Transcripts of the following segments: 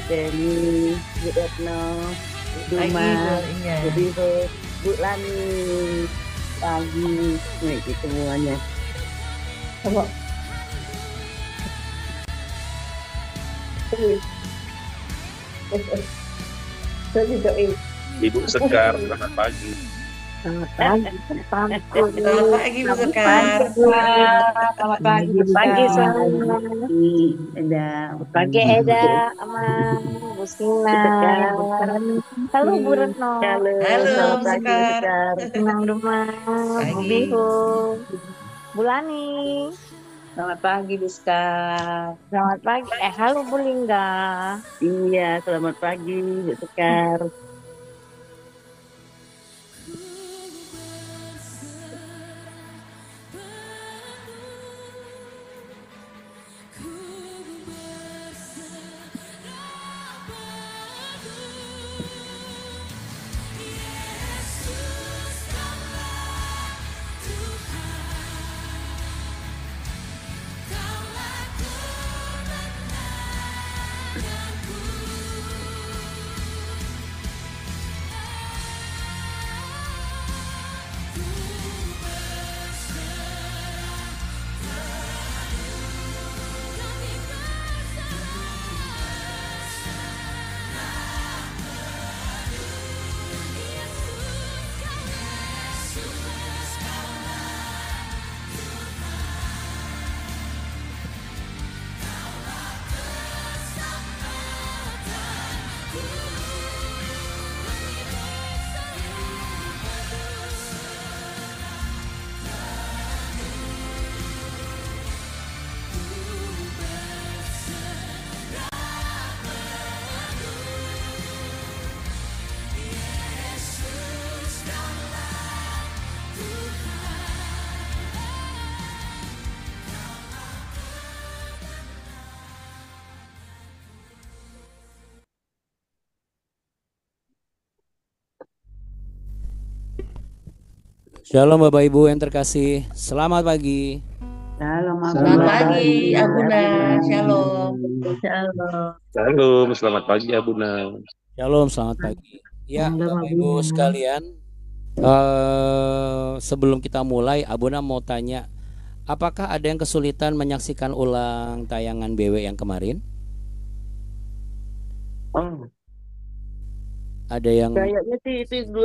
Deni, Bu Retno, Bu Duma, Pagi, Bu. Iya. Bu Biho, Bu Lani, pagi, nih gitu semuanya. Apa? Saya juga Ibu Sekar, selamat pagi. selamat pagi, Selamat pagi, Bu Sekar. Selamat pagi, Bu pagi Sekar. semua. Eda, Pagi Eda, Aman, Bu Sina. Halo Bu Retno. Halo, Halo, selamat Bu pagi Bu Sekar. Sekar. Senang Duma, Bu Pagi. Bihu, Bu Lani. Selamat pagi, Bu Sekar. Selamat pagi. Halo Bu Lingga. Iya, selamat pagi Bu Sekar. Shalom Bapak Ibu yang terkasih, selamat pagi. Selamat pagi, Abuna. Shalom. Shalom. Shalom, selamat pagi Abuna. Shalom, selamat pagi. Ya, Bapak Ibu sekalian, sebelum kita mulai, Abuna mau tanya, apakah ada yang kesulitan menyaksikan ulang tayangan BW yang kemarin? Oh, Ada yang kayaknya sih itu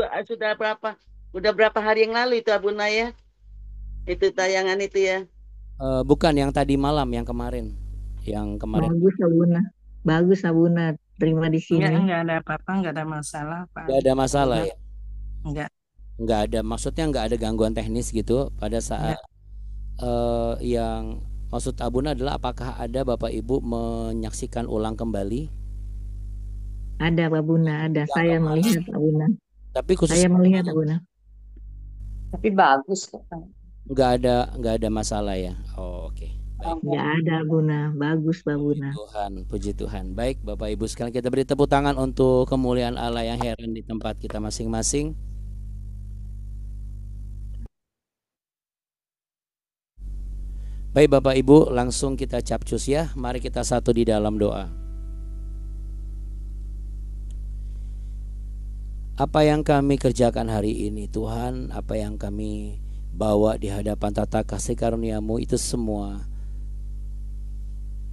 udah berapa hari yang lalu itu Abuna ya? Itu tayangan itu ya. bukan yang tadi malam, yang kemarin. Yang kemarin. Bagus Abuna, terima di sini. Enggak ada apa-apa, enggak ada masalah, Pak. Enggak ada masalah ya? Enggak ada, maksudnya enggak ada gangguan teknis gitu pada saat yang maksud Abuna adalah apakah ada Bapak Ibu menyaksikan ulang kembali? Ada Abuna, ada. Saya melihat Abuna. Tapi khusus saya melihat Abuna. Tapi bagus kok. Enggak ada masalah ya. Oh, oke. Baik. Enggak ada Abuna, bagus Abuna. Puji Tuhan. Baik Bapak Ibu sekalian, kita beri tepuk tangan untuk kemuliaan Allah yang heran di tempat kita masing-masing. Baik Bapak Ibu, langsung kita capcus ya. Mari kita satu di dalam doa. Apa yang kami kerjakan hari ini Tuhan, apa yang kami bawa di hadapan tata kasih karunia-Mu, itu semua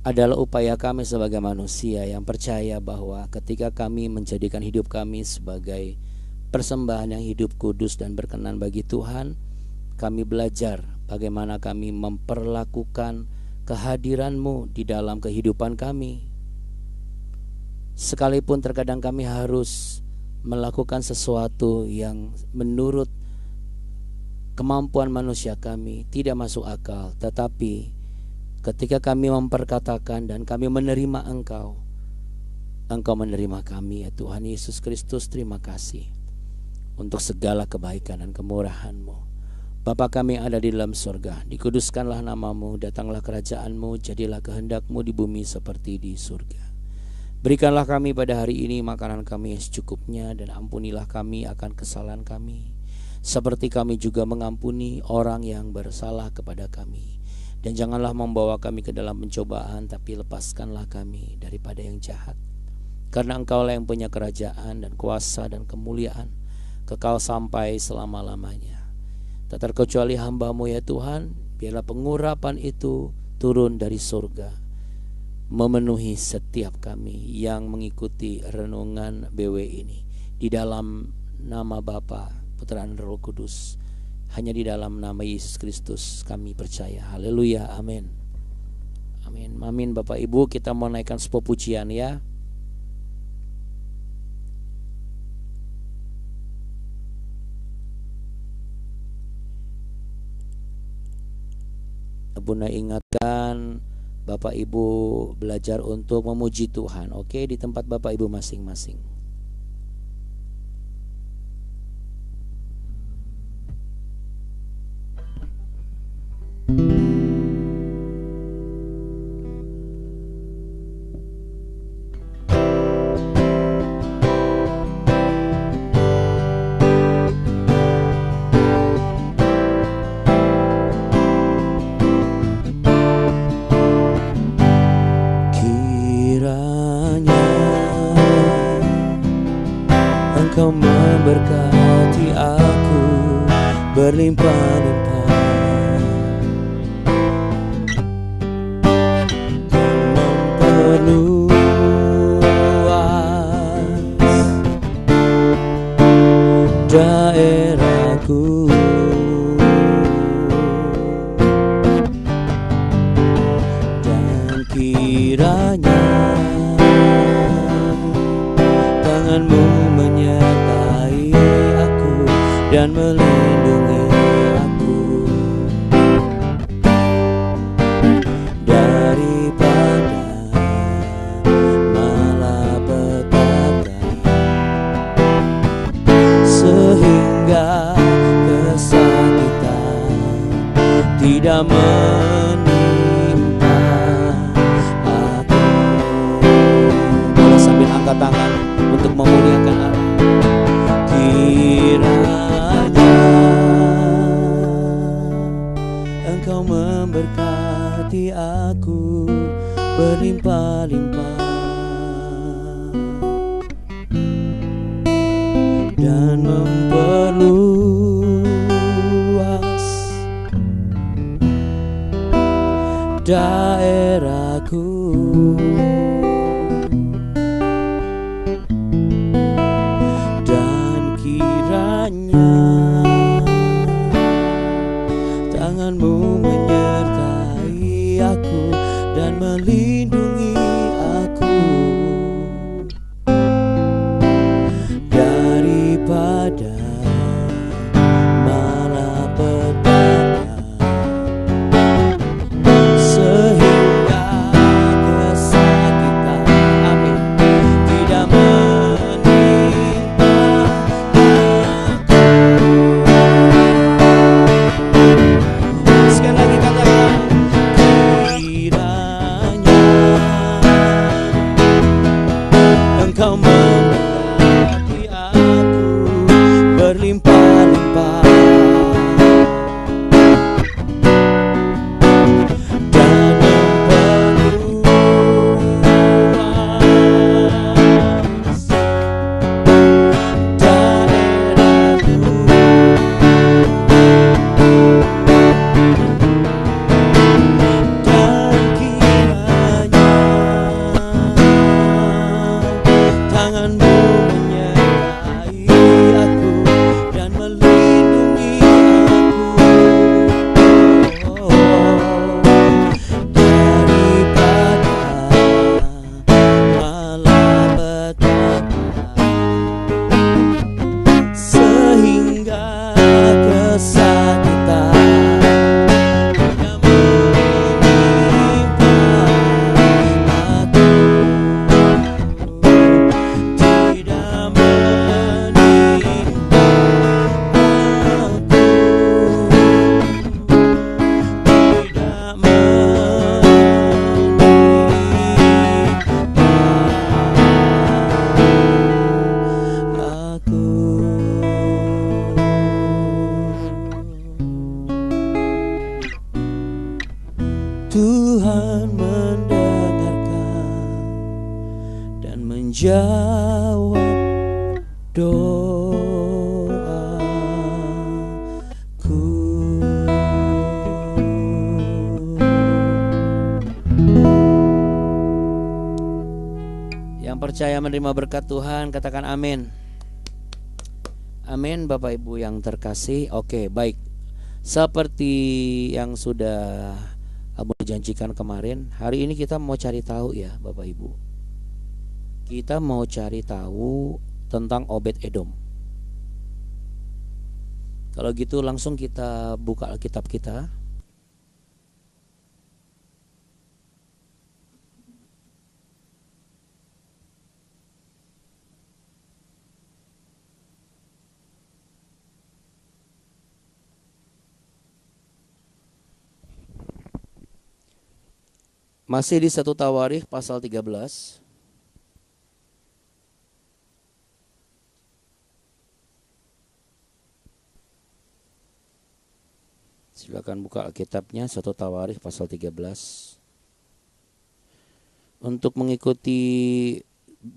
adalah upaya kami sebagai manusia yang percaya bahwa ketika kami menjadikan hidup kami sebagai persembahan yang hidup, kudus dan berkenan bagi Tuhan, kami belajar bagaimana kami memperlakukan kehadiran-Mu di dalam kehidupan kami. Sekalipun terkadang kami harus melakukan sesuatu yang menurut kemampuan manusia kami tidak masuk akal, tetapi ketika kami memperkatakan dan kami menerima Engkau menerima kami ya Tuhan Yesus Kristus. Terima kasih untuk segala kebaikan dan kemurahan-Mu. Bapa kami yang ada di dalam surga, dikuduskanlah nama-Mu, datanglah kerajaan-Mu, jadilah kehendak-Mu di bumi seperti di surga. Berikanlah kami pada hari ini makanan kami yang secukupnya, dan ampunilah kami akan kesalahan kami, seperti kami juga mengampuni orang yang bersalah kepada kami. Dan janganlah membawa kami ke dalam pencobaan, tapi lepaskanlah kami daripada yang jahat. Karena Engkaulah yang punya kerajaan dan kuasa dan kemuliaan kekal sampai selama-lamanya. Tak terkecuali hamba-Mu ya Tuhan, biarlah pengurapan itu turun dari surga, memenuhi setiap kami yang mengikuti renungan BW ini. Di dalam nama Bapa, Putra dan Roh Kudus, hanya di dalam nama Yesus Kristus kami percaya. Haleluya, amin. Amin, amin. Bapak Ibu, kita mau naikkan sebuah pujian ya. Bunda ingatkan Bapak Ibu belajar untuk memuji Tuhan, oke, di tempat Bapak Ibu masing-masing. Engkau memberkati aku berlimpah-limpah, memperluas daerahku, dan kiranya tangan-Mu menyertai aku dan melindungi aku daripada malapetaka, sehingga kesakitan tidak menimpa aku. Boleh sambil angkat tangan untuk memuliakan Allah. Kiranya Engkau memberkati aku berlimpah-limpah dan memperluas daerahku, tangan-Mu menyertai aku dan melindungi aku daripada malapetaka, sehingga kesakitan, amin, tidak menimpa aku. Sekali lagi katakan, kiranya Engkau memberkati aku berlimpah-limpah dan memperluas daerahku, dan kiranya tangan-Mu menjawab doaku. Yang percaya menerima berkat Tuhan katakan amin. Amin Bapak Ibu yang terkasih. Oke, baik. Seperti yang sudah Abu janjikan kemarin, hari ini kita mau cari tahu ya Bapak Ibu. Kita mau cari tahu tentang Obed Edom. Kalau gitu langsung kita buka Alkitab kita. Masih di 1 Tawarikh pasal 13. Silakan buka Alkitabnya 1 Tawarikh pasal 13. Untuk mengikuti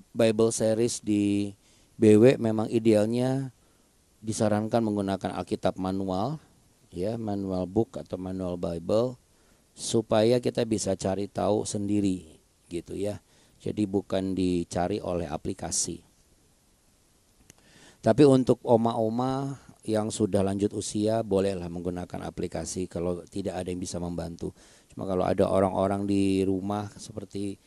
Bible series di BW memang idealnya disarankan menggunakan Alkitab manual, ya, manual book atau manual Bible, supaya kita bisa cari tahu sendiri gitu ya. Jadi bukan dicari oleh aplikasi. Tapi untuk oma-oma yang sudah lanjut usia bolehlah menggunakan aplikasi kalau tidak ada yang bisa membantu. Cuma kalau ada orang-orang di rumah seperti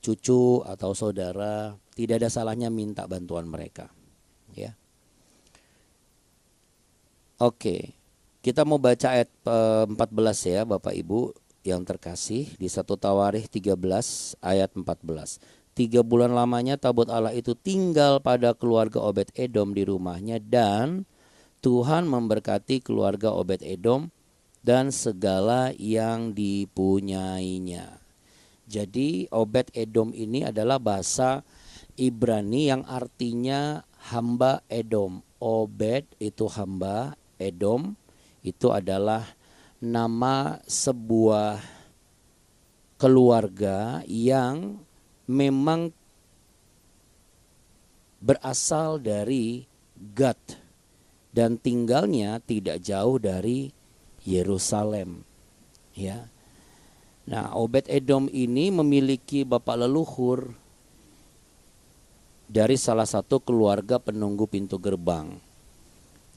cucu atau saudara, tidak ada salahnya minta bantuan mereka, ya. Oke. Kita mau baca ayat 14 ya Bapak Ibu yang terkasih di 1 Tawarikh 13 ayat 14. 3 bulan lamanya tabut Allah itu tinggal pada keluarga Obed Edom di rumahnya, dan Tuhan memberkati keluarga Obed Edom dan segala yang dipunyainya. Jadi Obed Edom ini adalah bahasa Ibrani yang artinya hamba Edom. Obed itu hamba, Edom itu adalah nama sebuah keluarga yang memang berasal dari Gad dan tinggalnya tidak jauh dari Yerusalem, ya. Nah, Obed Edom ini memiliki bapak leluhur dari salah satu keluarga penunggu pintu gerbang.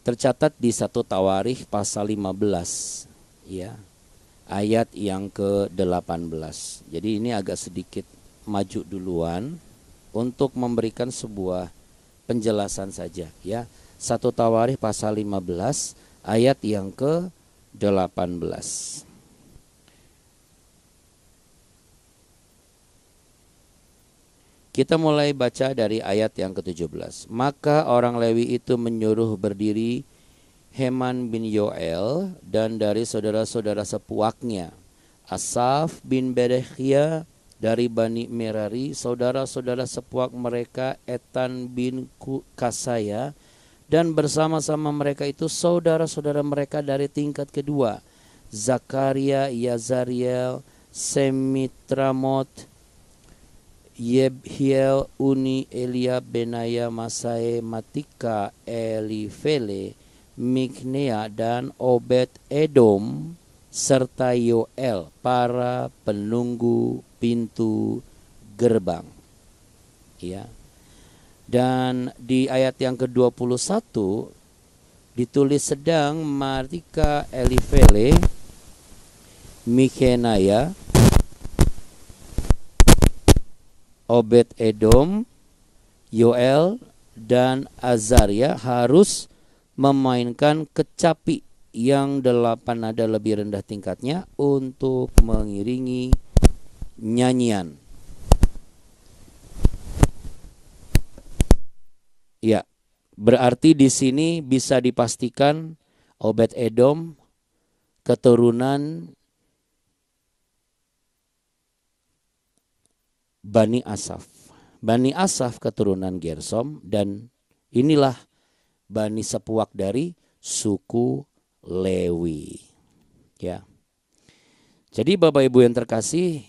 Tercatat di 1 Tawarikh pasal 15, ya, ayat yang ke-18. Jadi ini agak sedikit maju duluan untuk memberikan sebuah penjelasan saja, ya. 1 Tawarikh pasal 15 ayat yang ke-18. Kita mulai baca dari ayat yang ke-17. Maka orang Lewi itu menyuruh berdiri Heman bin Yoel dan dari saudara-saudara sepuaknya, Asaf bin Berekhia dari Bani Merari, saudara-saudara sepuak mereka Etan bin Kasaya, dan bersama-sama mereka itu saudara-saudara mereka dari tingkat kedua, Zakaria, Yazariel, Semitramot, Yebhiel, Uni, Elia, Benaya, Masae, Matika, Elifele, Miknea, dan Obed Edom, serta Yoel, para penunggu pintu gerbang, ya. Dan di ayat yang ke-21 ditulis sedang Matika, Elifele, Miknea, Obed Edom, Yoel, dan Azaria harus memainkan kecapi yang 8 nada lebih rendah tingkatnya untuk mengiringi nyanyian. Ya, berarti di sini bisa dipastikan Obed Edom keturunan Bani Asaf. Bani Asaf keturunan Gersom, dan inilah Bani sepuak dari suku Lewi, ya. Jadi Bapak Ibu yang terkasih,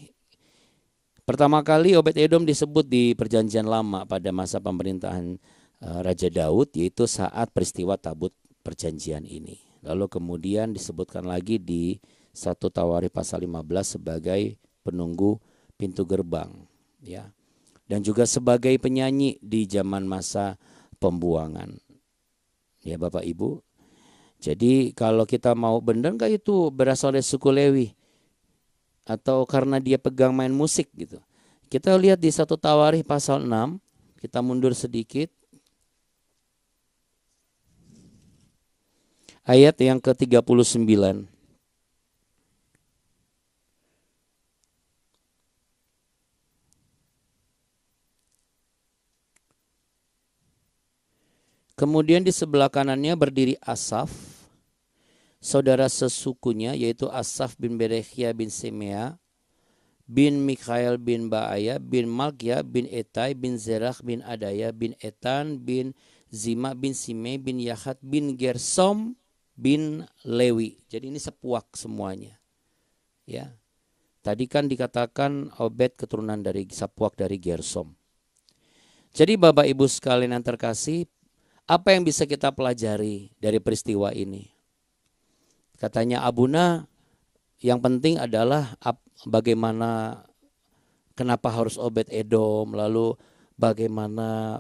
Pertama kali Obed Edom disebut di Perjanjian Lama pada masa pemerintahan Raja Daud, yaitu saat peristiwa Tabut Perjanjian ini. Lalu kemudian disebutkan lagi di 1 Tawarikh pasal 15 sebagai penunggu pintu gerbang, ya. Dan juga sebagai penyanyi di zaman masa pembuangan. Ya Bapak Ibu. Jadi kalau kita mau benar enggak itu berasal dari suku Lewi atau karena dia pegang main musik gitu. Kita lihat di 1 Tawarikh pasal 6, kita mundur sedikit. Ayat yang ke-39. Kemudian di sebelah kanannya berdiri Asaf, saudara sesukunya, yaitu Asaf bin Berekhia bin Simea, bin Mikhael bin Baaya, bin Malkia, bin Etai, bin Zerah, bin Adaya, bin Etan, bin Zima, bin Simei, bin Yahat, bin Gersom, bin Lewi. Jadi ini sepuak semuanya. Ya. Tadi kan dikatakan Obed keturunan dari sepuak dari Gersom. Jadi Bapak Ibu sekalian yang terkasih, apa yang bisa kita pelajari dari peristiwa ini? Katanya Abuna, yang penting adalah bagaimana, kenapa harus Obed Edom, lalu bagaimana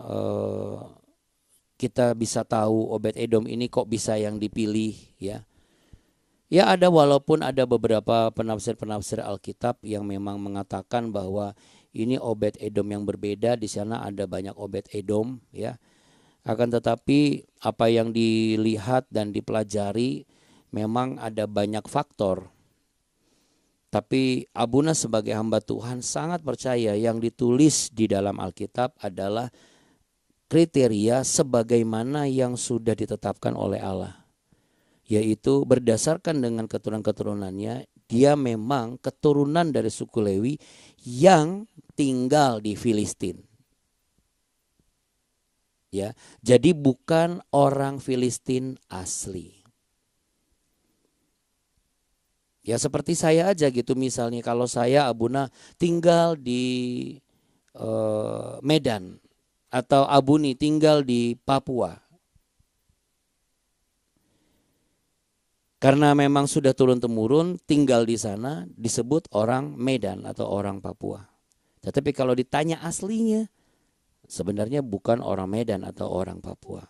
kita bisa tahu Obed Edom ini kok bisa yang dipilih, ya. Ya ada, walaupun ada beberapa penafsir-penafsir Alkitab yang memang mengatakan bahwa ini Obed Edom yang berbeda, di sana ada banyak Obed Edom, ya. Akan tetapi apa yang dilihat dan dipelajari memang ada banyak faktor. Tapi Abuna sebagai hamba Tuhan sangat percaya yang ditulis di dalam Alkitab adalah kriteria sebagaimana yang sudah ditetapkan oleh Allah. Yaitu berdasarkan dengan keturunan-keturunannya, dia memang keturunan dari suku Lewi yang tinggal di Filistin. Ya, jadi bukan orang Filistin asli. Ya seperti saya aja gitu, misalnya kalau saya Abuna tinggal di Medan atau Abuni tinggal di Papua. Karena memang sudah turun-temurun tinggal di sana disebut orang Medan atau orang Papua. Tetapi kalau ditanya aslinya, sebenarnya bukan orang Medan atau orang Papua.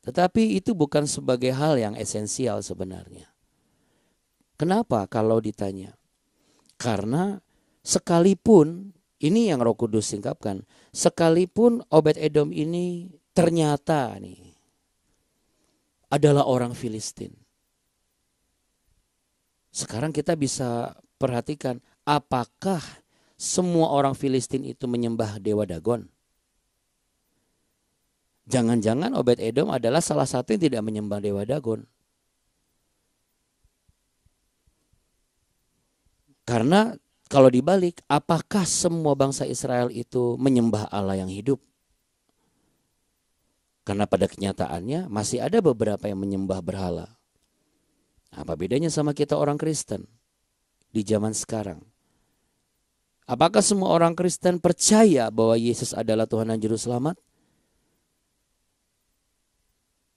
Tetapi itu bukan sebagai hal yang esensial sebenarnya. Kenapa kalau ditanya? Karena sekalipun, ini yang Roh Kudus singkapkan, sekalipun Obed Edom ini ternyata nih adalah orang Filistin. Sekarang kita bisa perhatikan, apakah semua orang Filistin itu menyembah dewa Dagon? Jangan-jangan Obed Edom adalah salah satu yang tidak menyembah dewa Dagon. Karena kalau dibalik, apakah semua bangsa Israel itu menyembah Allah yang hidup? Karena pada kenyataannya masih ada beberapa yang menyembah berhala. Apa bedanya sama kita orang Kristen di zaman sekarang? Apakah semua orang Kristen percaya bahwa Yesus adalah Tuhan dan Juru Selamat?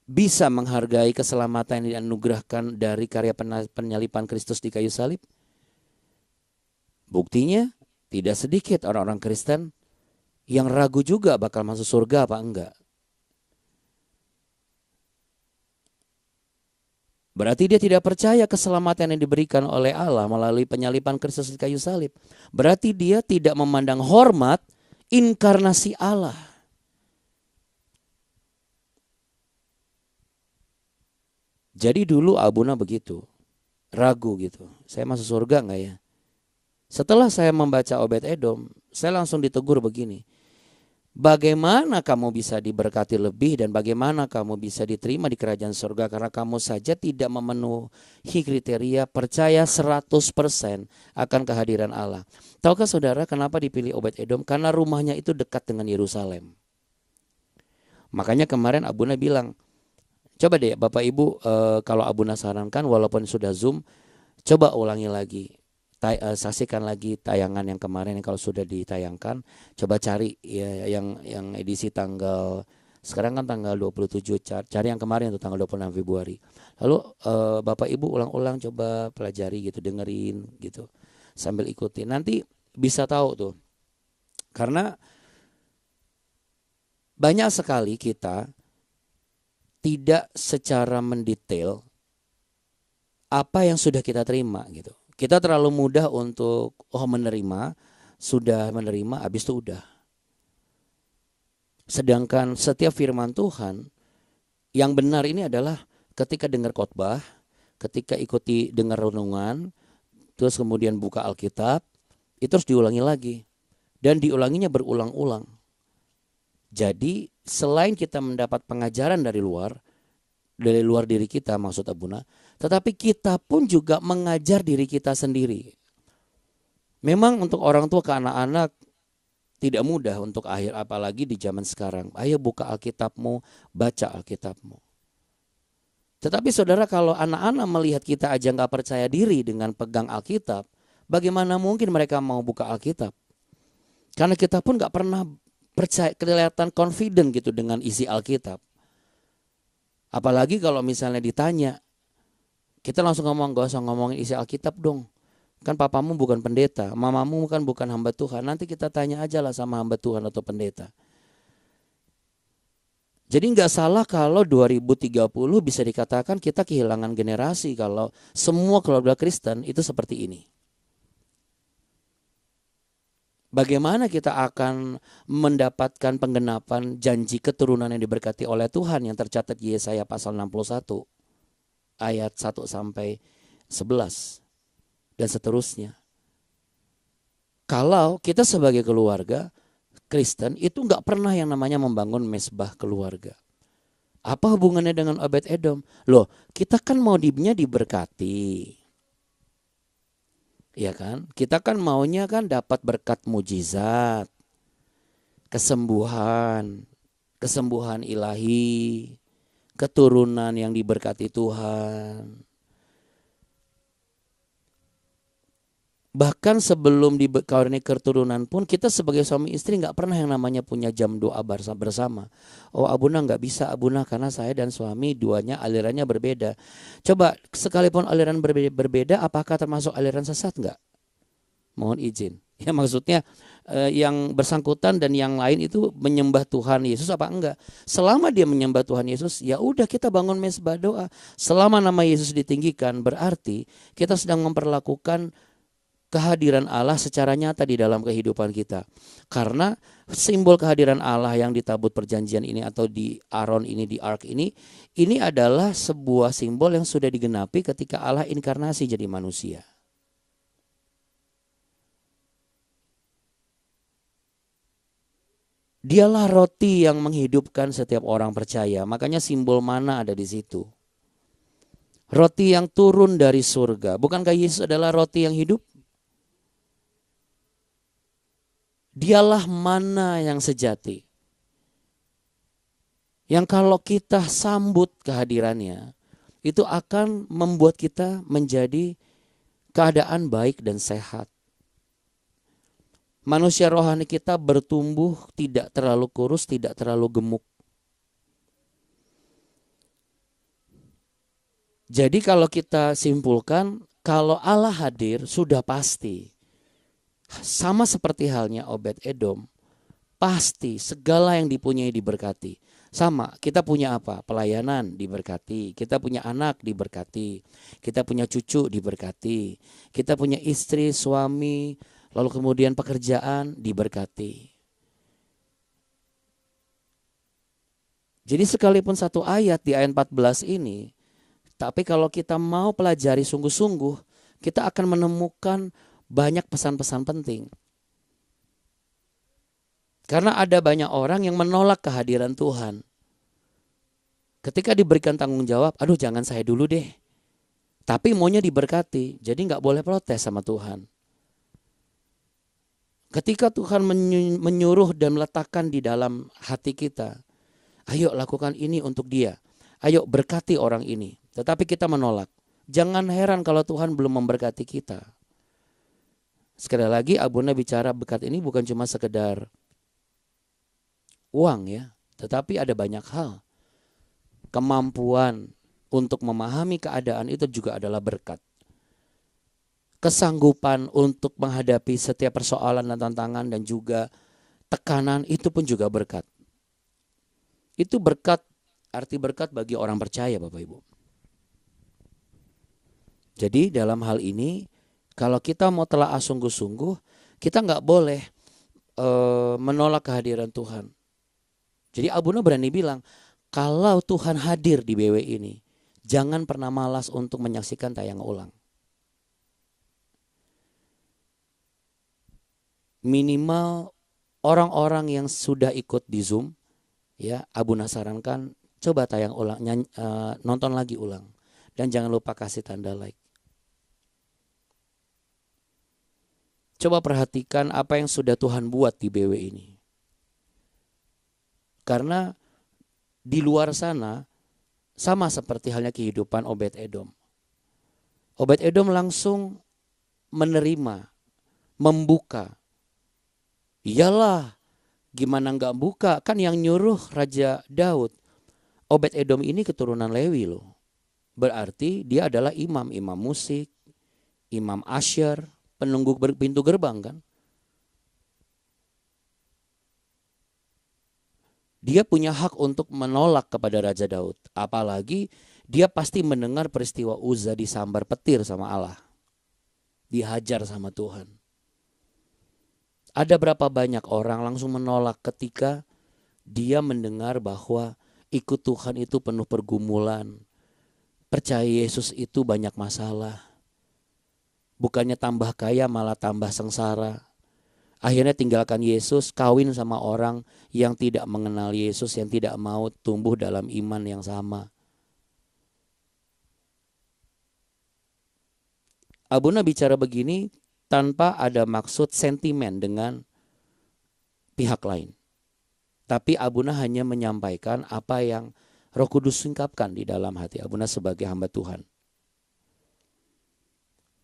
Bisa menghargai keselamatan yang dianugerahkan dari karya penyalipan Kristus di kayu salib? Buktinya tidak sedikit orang-orang Kristen yang ragu juga bakal masuk surga apa enggak. Berarti dia tidak percaya keselamatan yang diberikan oleh Allah melalui penyalipan Kristus di kayu salib. Berarti dia tidak memandang hormat inkarnasi Allah. Jadi dulu Abuna begitu, ragu gitu. Saya masuk surga enggak ya? Setelah saya membaca Obed Edom, saya langsung ditegur begini. Bagaimana kamu bisa diberkati lebih dan bagaimana kamu bisa diterima di kerajaan surga karena kamu saja tidak memenuhi kriteria percaya 100% akan kehadiran Allah. Tahukah saudara kenapa dipilih Obed Edom? Karena rumahnya itu dekat dengan Yerusalem. Makanya kemarin Abuna bilang, coba deh Bapak Ibu kalau Abuna sarankan walaupun sudah Zoom, coba ulangi lagi. saksikan lagi tayangan yang kemarin yang kalau sudah ditayangkan, coba cari ya yang edisi tanggal sekarang kan tanggal 27, cari yang kemarin itu tanggal 26 Februari. Lalu Bapak Ibu ulang-ulang coba pelajari gitu, dengerin gitu. Sambil ikuti. Nanti bisa tahu tuh. Karena banyak sekali kita tidak secara mendetail apa yang sudah kita terima gitu. Kita terlalu mudah untuk menerima, sudah menerima, habis itu udah. Sedangkan setiap firman Tuhan yang benar ini adalah ketika dengar khotbah, ketika ikuti dengar renungan, terus kemudian buka Alkitab, itu harus diulangi lagi. Dan diulanginya berulang-ulang. Jadi selain kita mendapat pengajaran dari luar diri kita maksud Abuna, tetapi kita pun juga mengajar diri kita sendiri. Memang untuk orang tua ke anak-anak tidak mudah untuk akhir, apalagi di zaman sekarang. Ayo buka Alkitabmu, baca Alkitabmu. Tetapi saudara, kalau anak-anak melihat kita aja nggak percaya diri dengan pegang Alkitab, bagaimana mungkin mereka mau buka Alkitab? Karena kita pun nggak pernah percaya, kelihatan confident gitu dengan isi Alkitab. Apalagi kalau misalnya ditanya, kita langsung ngomong, gak usah ngomongin isi Alkitab dong. Kan papamu bukan pendeta, mamamu kan bukan hamba Tuhan. Nanti kita tanya aja lah sama hamba Tuhan atau pendeta. Jadi gak salah kalau 2030 bisa dikatakan kita kehilangan generasi kalau semua keluarga Kristen itu seperti ini. Bagaimana kita akan mendapatkan penggenapan janji keturunan yang diberkati oleh Tuhan yang tercatat di Yesaya pasal 61 ayat 1 sampai 11 dan seterusnya. Kalau kita sebagai keluarga Kristen itu nggak pernah yang namanya membangun mesbah keluarga. Apa hubungannya dengan Obed Edom? Loh, kita kan mau diberkati. Ya kan? Kita kan maunya kan dapat berkat mujizat, kesembuhan ilahi, keturunan yang diberkati Tuhan. Bahkan sebelum dikaruniai keturunan pun kita sebagai suami istri gak pernah yang namanya punya jam doa bersama. Oh Abuna gak bisa Abuna karena saya dan suami duanya alirannya berbeda. Coba sekalipun aliran berbeda apakah termasuk aliran sesat gak? Mohon izin. Ya maksudnya yang bersangkutan dan yang lain itu menyembah Tuhan Yesus apa enggak? Selama dia menyembah Tuhan Yesus ya udah kita bangun mesbah doa. Selama nama Yesus ditinggikan berarti kita sedang memperlakukan kehadiran Allah secara nyata di dalam kehidupan kita. Karena simbol kehadiran Allah yang di tabut perjanjian ini atau di Aron ini, di Ark ini adalah sebuah simbol yang sudah digenapi ketika Allah inkarnasi jadi manusia. Dialah roti yang menghidupkan setiap orang percaya. Makanya simbol mana ada di situ. Roti yang turun dari surga. Bukankah Yesus adalah roti yang hidup? Dialah mana yang sejati. Yang kalau kita sambut kehadirannya, itu akan membuat kita menjadi keadaan baik dan sehat. Manusia rohani kita bertumbuh tidak terlalu kurus, tidak terlalu gemuk. Jadi kalau kita simpulkan, kalau Allah hadir sudah pasti. Sama seperti halnya Obed Edom, pasti segala yang dipunyai diberkati. Sama, kita punya apa? Pelayanan diberkati, kita punya anak diberkati, kita punya cucu diberkati, kita punya istri, suami, lalu kemudian pekerjaan diberkati. Jadi sekalipun satu ayat di ayat 14 ini, tapi kalau kita mau pelajari sungguh-sungguh, kita akan menemukan banyak pesan-pesan penting. Karena ada banyak orang yang menolak kehadiran Tuhan. Ketika diberikan tanggung jawab, aduh jangan saya dulu deh. Tapi maunya diberkati, jadi gak boleh protes sama Tuhan. Ketika Tuhan menyuruh dan meletakkan di dalam hati kita, ayo lakukan ini untuk dia. Ayo berkati orang ini. Tetapi kita menolak. Jangan heran kalau Tuhan belum memberkati kita. Sekali lagi Abuna bicara berkat ini bukan cuma sekedar uang ya, tetapi ada banyak hal. Kemampuan untuk memahami keadaan itu juga adalah berkat. Kesanggupan untuk menghadapi setiap persoalan dan tantangan dan juga tekanan itu pun juga berkat. Itu berkat, arti berkat bagi orang percaya Bapak Ibu. Jadi dalam hal ini kalau kita mau telaah sungguh-sungguh, kita nggak boleh menolak kehadiran Tuhan. Jadi Abuna berani bilang, kalau Tuhan hadir di BW ini, jangan pernah malas untuk menyaksikan tayang ulang. Minimal orang-orang yang sudah ikut di Zoom, ya Abuna sarankan coba tayang ulang, nonton lagi ulang, dan jangan lupa kasih tanda like. Coba perhatikan apa yang sudah Tuhan buat di BW ini. Karena di luar sana sama seperti halnya kehidupan Obed Edom. Obed Edom langsung menerima, membuka. Iyalah, gimana nggak buka? Kan yang nyuruh Raja Daud. Obed Edom ini keturunan Lewi loh. Berarti dia adalah imam musik, imam asyar, penunggu pintu gerbang kan. Dia punya hak untuk menolak kepada Raja Daud. Apalagi dia pasti mendengar peristiwa Uza disambar petir sama Allah. Dihajar sama Tuhan. Ada berapa banyak orang langsung menolak ketika dia mendengar bahwa ikut Tuhan itu penuh pergumulan. Percaya Yesus itu banyak masalah. Bukannya tambah kaya malah tambah sengsara. Akhirnya tinggalkan Yesus, kawin sama orang yang tidak mengenal Yesus, yang tidak mau tumbuh dalam iman yang sama. Abuna bicara begini tanpa ada maksud sentimen dengan pihak lain. Tapi Abuna hanya menyampaikan apa yang Roh Kudus singkapkan di dalam hati Abuna sebagai hamba Tuhan.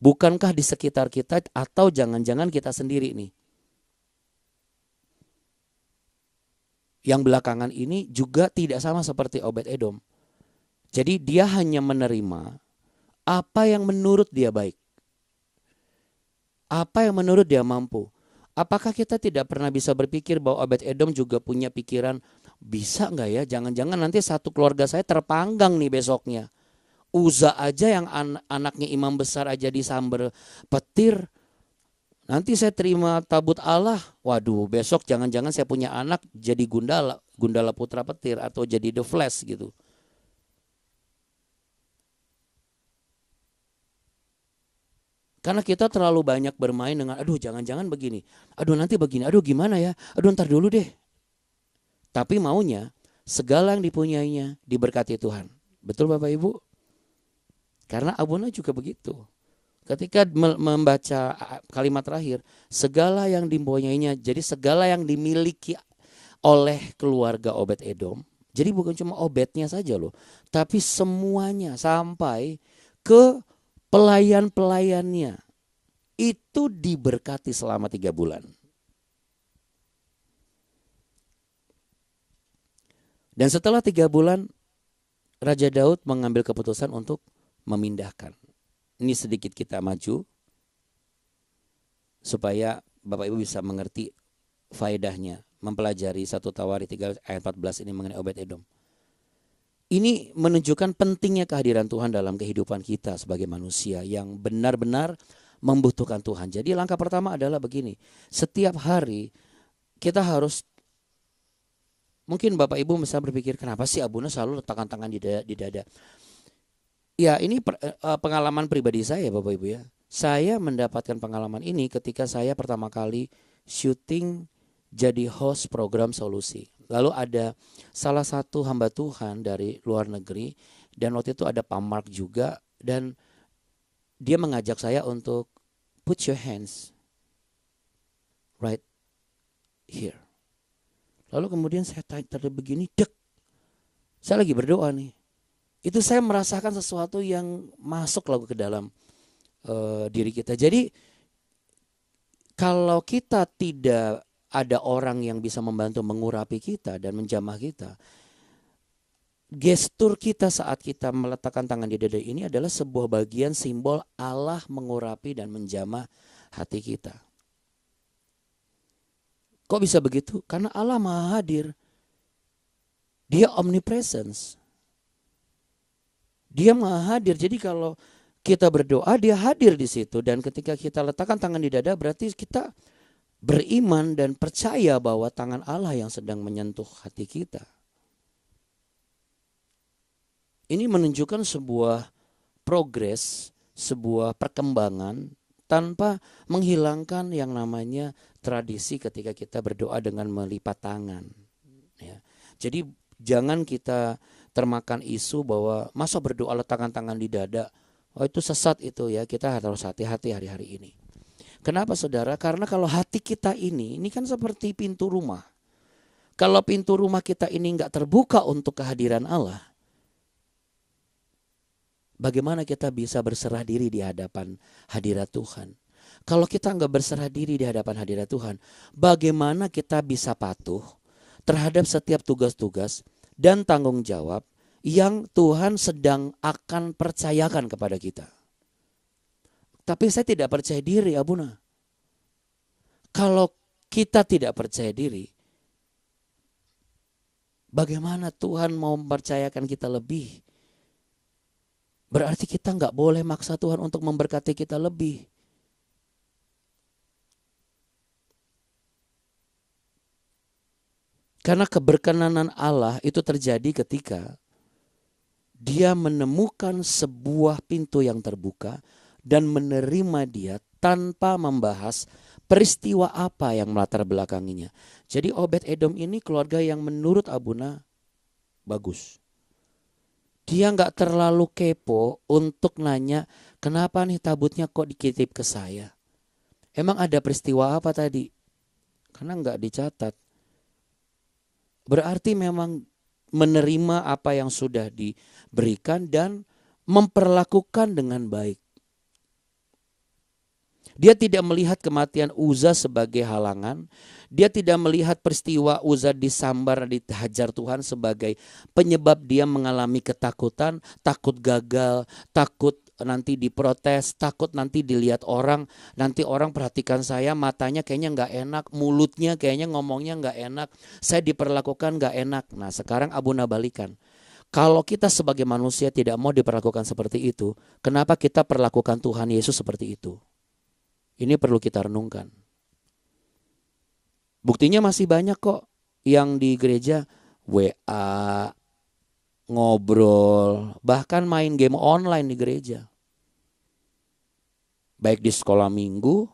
Bukankah di sekitar kita atau jangan-jangan kita sendiri nih, yang belakangan ini juga tidak sama seperti Obed Edom. Jadi dia hanya menerima apa yang menurut dia baik. Apa yang menurut dia mampu. Apakah kita tidak pernah bisa berpikir bahwa Obed Edom juga punya pikiran, bisa nggak ya, jangan-jangan nanti satu keluarga saya terpanggang nih besoknya. Uza aja yang anaknya imam besar aja disambar petir. Nanti saya terima tabut Allah, waduh besok jangan-jangan saya punya anak jadi gundala putra petir atau jadi The Flash gitu. Karena kita terlalu banyak bermain dengan aduh jangan-jangan begini, aduh nanti begini, aduh gimana ya, aduh ntar dulu deh. Tapi maunya segala yang dipunyainya diberkati Tuhan. Betul Bapak Ibu? Karena Abuna juga begitu. Ketika membaca kalimat terakhir, segala yang dipunyainya, jadi segala yang dimiliki oleh keluarga Obed Edom. Jadi bukan cuma Obednya saja loh, tapi semuanya sampai ke pelayan-pelayannya itu diberkati selama 3 bulan. Dan setelah 3 bulan, Raja Daud mengambil keputusan untuk memindahkan. Ini sedikit kita maju supaya Bapak Ibu bisa mengerti faedahnya mempelajari 1 Tawarikh 3 ayat 14 ini mengenai Obed Edom. Ini menunjukkan pentingnya kehadiran Tuhan dalam kehidupan kita sebagai manusia yang benar-benar membutuhkan Tuhan. Jadi langkah pertama adalah begini, setiap hari kita harus, mungkin Bapak Ibu bisa berpikir kenapa sih Abuna selalu letakkan tangan di dada. Ya ini pengalaman pribadi saya Bapak Ibu ya. Saya mendapatkan pengalaman ini ketika saya pertama kali syuting jadi host program Solusi. Lalu ada salah satu hamba Tuhan dari luar negeri dan waktu itu ada Pak Mark juga dan dia mengajak saya untuk put your hands right here. Lalu kemudian saya tadi begini, dek. Saya lagi berdoa nih. Itu saya merasakan sesuatu yang masuk lagu ke dalam diri kita. Jadi Kalau kita tidak ada orang yang bisa membantu mengurapi kita dan menjamah kita, gestur kita saat kita meletakkan tangan di dada ini adalah sebuah bagian simbol Allah mengurapi dan menjamah hati kita. Kok bisa begitu? Karena Allah Maha Hadir. Dia omnipresence. Dia Maha Hadir. Jadi kalau kita berdoa, dia hadir di situ. Dan ketika kita letakkan tangan di dada, berarti kita beriman dan percaya bahwa tangan Allah yang sedang menyentuh hati kita. Ini menunjukkan sebuah progres, sebuah perkembangan tanpa menghilangkan yang namanya tradisi ketika kita berdoa dengan melipat tangan. Ya. Jadi jangan kita termakan isu bahwa masa berdoa letakkan tangan di dada, oh itu sesat itu ya, kita harus hati-hati hari-hari ini. Kenapa saudara? Karena kalau hati kita ini kan seperti pintu rumah. Kalau pintu rumah kita ini enggak terbuka untuk kehadiran Allah, bagaimana kita bisa berserah diri di hadapan hadirat Tuhan? Kalau kita enggak berserah diri di hadapan hadirat Tuhan, bagaimana kita bisa patuh terhadap setiap tugas-tugas dan tanggung jawab yang Tuhan sedang akan percayakan kepada kita? Tapi saya tidak percaya diri, Abuna. Kalau kita tidak percaya diri, bagaimana Tuhan mau mempercayakan kita lebih? Berarti kita nggak boleh maksa Tuhan untuk memberkati kita lebih. Karena keberkenanan Allah itu terjadi ketika Dia menemukan sebuah pintu yang terbuka dan menerima dia tanpa membahas peristiwa apa yang melatar belakanginya. Jadi Obed Edom ini keluarga yang menurut Abuna bagus. Dia nggak terlalu kepo untuk nanya kenapa nih tabutnya kok dikitip ke saya. Emang ada peristiwa apa tadi? Karena nggak dicatat. Berarti memang menerima apa yang sudah diberikan dan memperlakukan dengan baik. Dia tidak melihat kematian Uza sebagai halangan. Dia tidak melihat peristiwa Uza disambar, dihajar Tuhan sebagai penyebab dia mengalami ketakutan, takut gagal, takut nanti diprotes, takut nanti dilihat orang, nanti orang perhatikan saya, matanya kayaknya nggak enak, mulutnya kayaknya ngomongnya nggak enak, saya diperlakukan nggak enak. Nah sekarang Abuna balikan. Kalau kita sebagai manusia tidak mau diperlakukan seperti itu, kenapa kita perlakukan Tuhan Yesus seperti itu? Ini perlu kita renungkan. Buktinya masih banyak kok yang di gereja WA, ngobrol, bahkan main game online di gereja. Baik di sekolah minggu,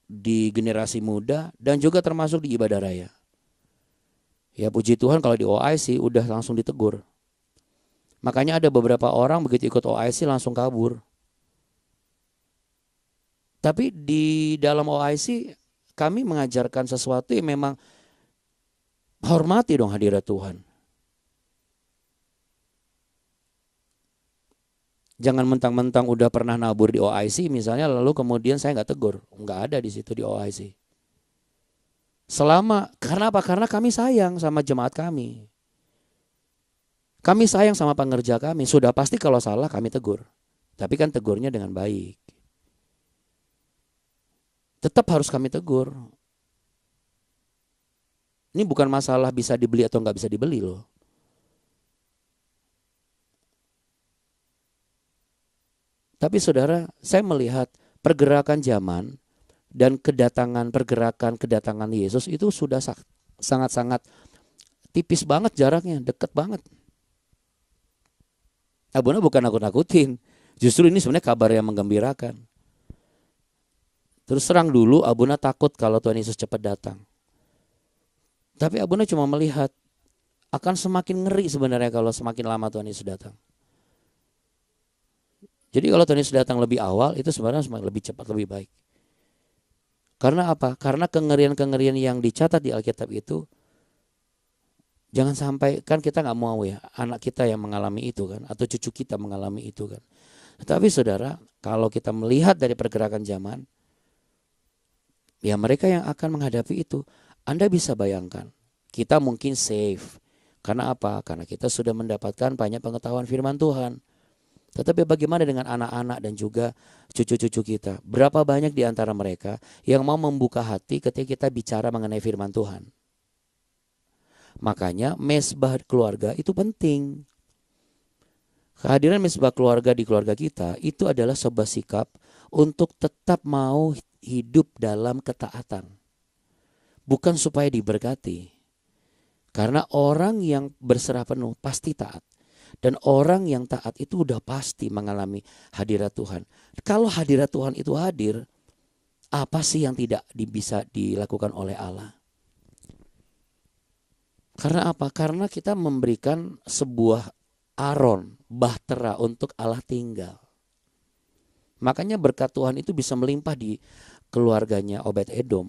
di generasi muda, dan juga termasuk di ibadah raya. Ya puji Tuhan kalau di OIC udah langsung ditegur. Makanya ada beberapa orang begitu ikut OIC langsung kabur. Tapi di dalam OIC kami mengajarkan sesuatu yang memang hormati dong hadirat Tuhan. Jangan mentang-mentang udah pernah nabur di OIC misalnya lalu kemudian saya nggak tegur. Nggak ada di situ di OIC. Karena apa? Karena kami sayang sama jemaat kami. Kami sayang sama pengerja kami. Sudah pasti kalau salah kami tegur. Tapi kan tegurnya dengan baik. Tetap harus kami tegur. Ini bukan masalah bisa dibeli atau nggak bisa dibeli loh. Tapi saudara, saya melihat pergerakan zaman dan kedatangan Yesus itu sudah sangat-sangat tipis banget jaraknya, dekat banget. Abuna bukan nakut-nakutin, justru ini sebenarnya kabar yang menggembirakan. Terus terang dulu Abuna takut kalau Tuhan Yesus cepat datang. Tapi Abuna cuma melihat akan semakin ngeri sebenarnya kalau semakin lama Tuhan Yesus datang. Jadi kalau Tuhan Yesus datang lebih awal itu sebenarnya semakin lebih cepat, lebih baik. Karena apa? Karena kengerian-kengerian yang dicatat di Alkitab itu jangan sampai, kan kita nggak mau ya anak kita yang mengalami itu kan, atau cucu kita mengalami itu kan. Tapi saudara, kalau kita melihat dari pergerakan zaman, Ya mereka yang akan menghadapi itu. Anda bisa bayangkan, kita mungkin safe. Karena apa? Karena kita sudah mendapatkan banyak pengetahuan firman Tuhan. Tetapi bagaimana dengan anak-anak dan juga cucu-cucu kita? Berapa banyak di antara mereka yang mau membuka hati ketika kita bicara mengenai firman Tuhan? Makanya mesbah keluarga itu penting. Kehadiran mesbah keluarga di keluarga kita itu adalah sebuah sikap untuk tetap mau hidup dalam ketaatan. Bukan supaya diberkati. Karena orang yang berserah penuh pasti taat. Dan orang yang taat itu udah pasti mengalami hadirat Tuhan. Kalau hadirat Tuhan itu hadir, apa sih yang tidak bisa dilakukan oleh Allah? Karena apa? Karena kita memberikan sebuah aron, bahtera untuk Allah tinggal. Makanya berkat Tuhan itu bisa melimpah di keluarganya Obed-Edom.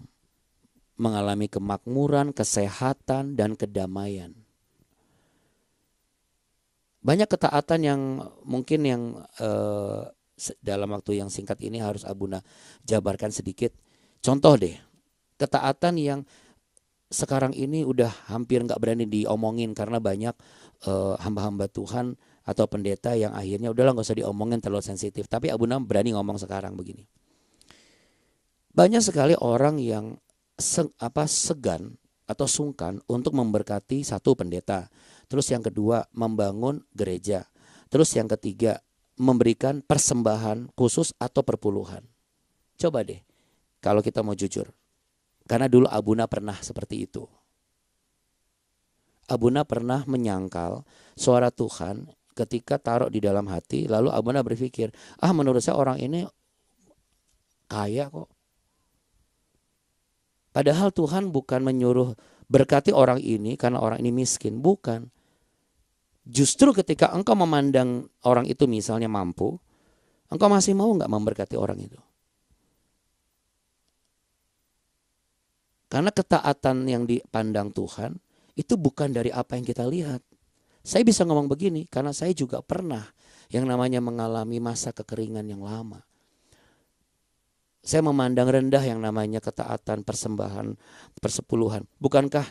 Mengalami kemakmuran, kesehatan, dan kedamaian. Banyak ketaatan yang mungkin dalam waktu yang singkat ini harus Abuna jabarkan sedikit. Contoh deh, ketaatan yang sekarang ini udah hampir gak berani diomongin karena banyak hamba-hamba Tuhan atau pendeta yang akhirnya udahlah gak usah diomongin, terlalu sensitif. Tapi Abuna berani ngomong sekarang begini. Banyak sekali orang yang segan atau sungkan untuk memberkati satu pendeta. Terus yang kedua membangun gereja. Terus yang ketiga memberikan persembahan khusus atau perpuluhan. Coba deh kalau kita mau jujur. Karena dulu Abuna pernah seperti itu. Abuna pernah menyangkal suara Tuhan ketika taruh di dalam hati. Lalu Abuna berpikir, menurut saya orang ini kaya kok. Padahal Tuhan bukan menyuruh berkati orang ini karena orang ini miskin. Bukan. Justru ketika engkau memandang orang itu misalnya mampu, engkau masih mau gak memberkati orang itu? Karena ketaatan yang dipandang Tuhan itu bukan dari apa yang kita lihat. Saya bisa ngomong begini karena saya juga pernah yang namanya mengalami masa kekeringan yang lama. Saya memandang rendah yang namanya ketaatan, persembahan, persepuluhan. Bukankah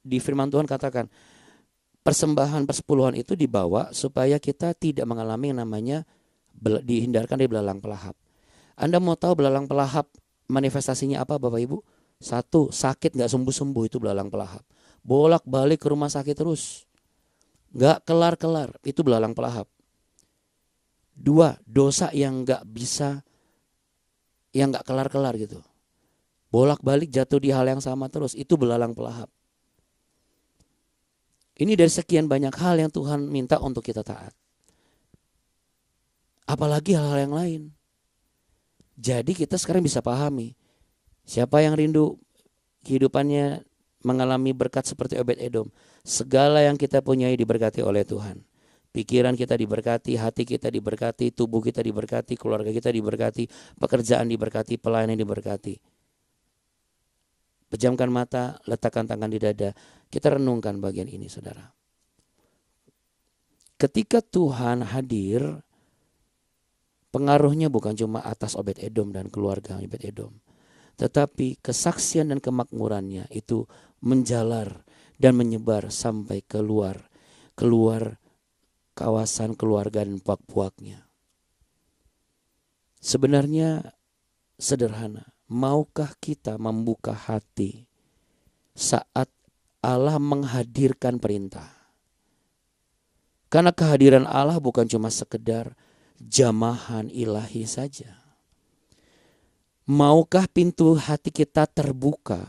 di firman Tuhan katakan persembahan persepuluhan itu dibawa supaya kita tidak mengalami yang namanya dihindarkan dari belalang pelahap. Anda mau tahu belalang pelahap manifestasinya apa Bapak Ibu? Satu, sakit gak sembuh-sembuh itu belalang pelahap. Bolak-balik ke rumah sakit terus. Gak kelar-kelar, itu belalang pelahap. Dua, dosa yang gak bisa, yang gak kelar-kelar gitu. Bolak-balik jatuh di hal yang sama terus, itu belalang pelahap. Ini dari sekian banyak hal yang Tuhan minta untuk kita taat. Apalagi hal-hal yang lain. Jadi kita sekarang bisa pahami. Siapa yang rindu kehidupannya mengalami berkat seperti Obed-Edom. Segala yang kita punyai diberkati oleh Tuhan. Pikiran kita diberkati, hati kita diberkati, tubuh kita diberkati, keluarga kita diberkati, pekerjaan diberkati, pelayanan diberkati. Pejamkan mata, letakkan tangan di dada. Kita renungkan bagian ini saudara. Ketika Tuhan hadir, pengaruhnya bukan cuma atas Obed-Edom dan keluarga Obed-Edom. Tetapi kesaksian dan kemakmurannya itu menjalar dan menyebar sampai keluar kawasan keluarga dan puak-puaknya. Sebenarnya sederhana. Maukah kita membuka hati saat Allah menghadirkan perintah? Karena kehadiran Allah bukan cuma sekedar jamahan ilahi saja. Maukah pintu hati kita terbuka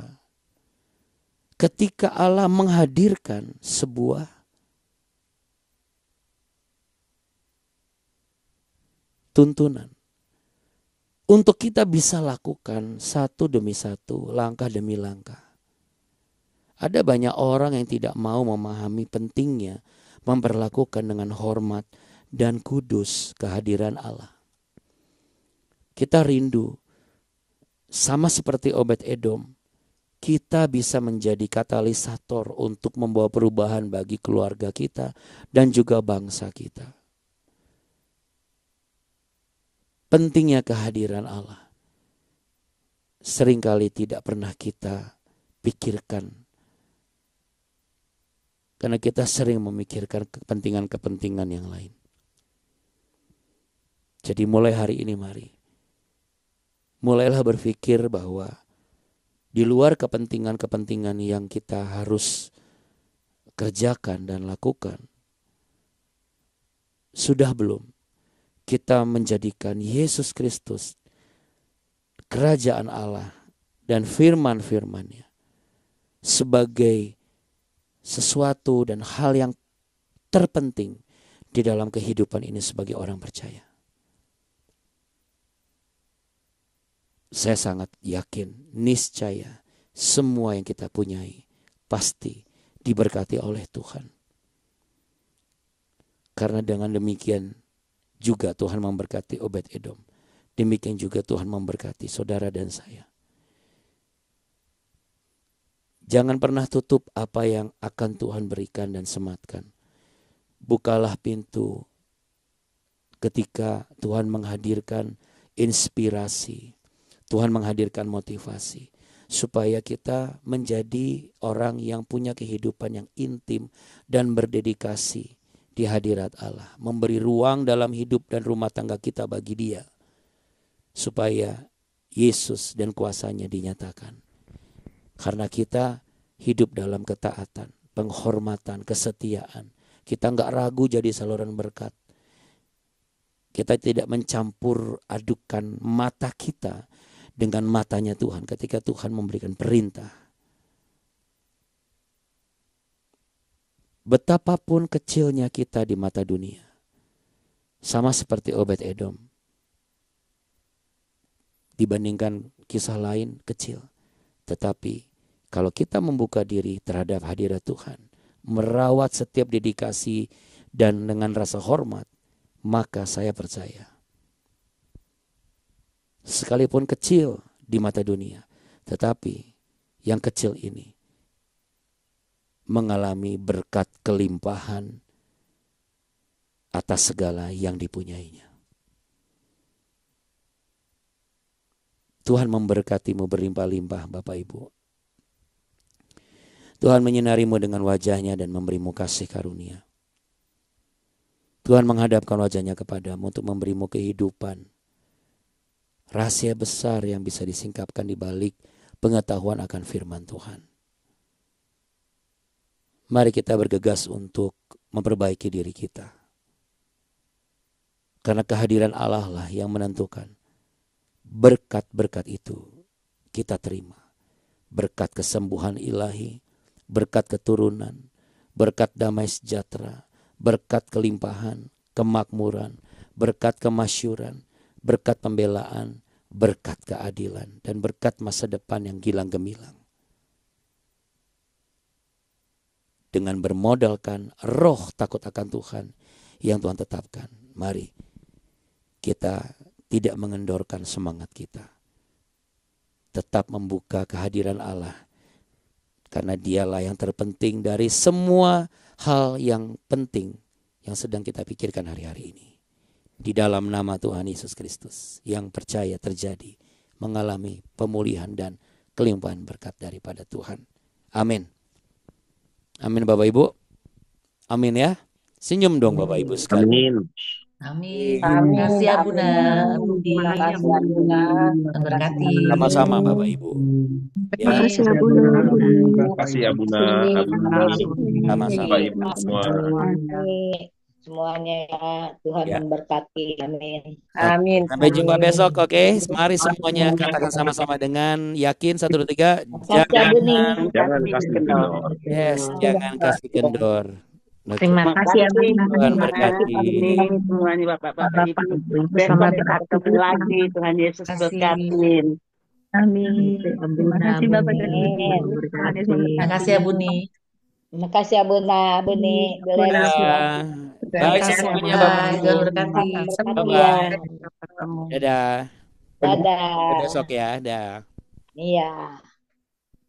ketika Allah menghadirkan sebuah tuntunan untuk kita bisa lakukan satu demi satu, langkah demi langkah. Ada banyak orang yang tidak mau memahami pentingnya memperlakukan dengan hormat dan kudus kehadiran Allah. Kita rindu sama seperti Obed-Edom, kita bisa menjadi katalisator untuk membawa perubahan bagi keluarga kita dan juga bangsa kita. Pentingnya kehadiran Allah. seringkali tidak pernah kita pikirkan. Karena kita sering memikirkan kepentingan-kepentingan yang lain. Jadi mulai hari ini mari, mulailah berpikir bahwa di luar kepentingan-kepentingan yang kita harus kerjakan dan lakukan, sudah belum kita menjadikan Yesus Kristus, kerajaan Allah dan firman-firman-Nya sebagai sesuatu dan hal yang terpenting di dalam kehidupan ini sebagai orang percaya. Saya sangat yakin, niscaya semua yang kita punyai pasti diberkati oleh Tuhan. Karena dengan demikian juga Tuhan memberkati Obed-Edom. Demikian juga Tuhan memberkati saudara dan saya. Jangan pernah tutup apa yang akan Tuhan berikan dan sematkan. Bukalah pintu ketika Tuhan menghadirkan inspirasi. Tuhan menghadirkan motivasi. Supaya kita menjadi orang yang punya kehidupan yang intim dan berdedikasi di hadirat Allah. Memberi ruang dalam hidup dan rumah tangga kita bagi Dia. Supaya Yesus dan kuasanya dinyatakan. Karena kita hidup dalam ketaatan, penghormatan, kesetiaan. Kita enggak ragu jadi saluran berkat. Kita tidak mencampur adukan mata kita dengan matanya Tuhan ketika Tuhan memberikan perintah. Betapapun kecilnya kita di mata dunia. Sama seperti Obed-Edom. Dibandingkan kisah lain kecil. Tetapi kalau kita membuka diri terhadap hadirat Tuhan, merawat setiap dedikasi dan dengan rasa hormat, maka saya percaya. Sekalipun kecil di mata dunia, tetapi yang kecil ini mengalami berkat kelimpahan atas segala yang dipunyainya. Tuhan memberkatimu berlimpah-limpah Bapak Ibu. Tuhan menyinarimu dengan wajahnya dan memberimu kasih karunia. Tuhan menghadapkan wajahnya kepadamu untuk memberimu kehidupan. Rahasia besar yang bisa disingkapkan di balik pengetahuan akan firman Tuhan. Mari kita bergegas untuk memperbaiki diri kita. Karena kehadiran Allah lah yang menentukan. Berkat-berkat itu kita terima. Berkat kesembuhan ilahi, berkat keturunan, berkat damai sejahtera, berkat kelimpahan, kemakmuran, berkat kemasyuran, berkat pembelaan, berkat keadilan, dan berkat masa depan yang gilang gemilang. Dengan bermodalkan roh takut akan Tuhan yang Tuhan tetapkan, mari kita tidak mengendorkan semangat kita. Tetap membuka kehadiran Allah. Karena dialah yang terpenting dari semua hal yang penting yang sedang kita pikirkan hari-hari ini. Di dalam nama Tuhan Yesus Kristus yang percaya terjadi, mengalami pemulihan dan kelimpahan berkat daripada Tuhan. Amin. Amin Bapak Ibu. Amin ya. Senyum dong Bapak Ibu sekalian. Amin. Amin. Amin. Terima kasih ya Bunda. Terima kasih ya Bunda. Berkati. Sama-sama Bapak Ibu. Terima Ya, kasih ya Bunda. Terima kasih Abuna, Abuna, sama-sama. Bapak Ibu semua. Semuanya ya, Tuhan Ya. memberkati. Amin. Amin. Sampai jumpa besok, oke? Mari semuanya katakan sama-sama dengan yakin 1, 2, 3. Jangan kasih kendor. Yes, jangan kasih kendor. Oke. Terima kasih ya Bunda. Tuhan berkati. Semuanya Bapak-Bapak Ibu. Ibu Besok selamat kita ketemu lagi. Tuhan Yesus Kasih. berkatin. Amin. Terima kasih Bapak dan Ibu. Terima kasih ya Buni. Terima kasih ya Bunda, Buni. Ya. Baik kasih, semuanya Bye. Bapak Ibu. Tuhan berkati. Bye-bye. Dadah. Dadah. Sampai besok ya. Dah. Iya.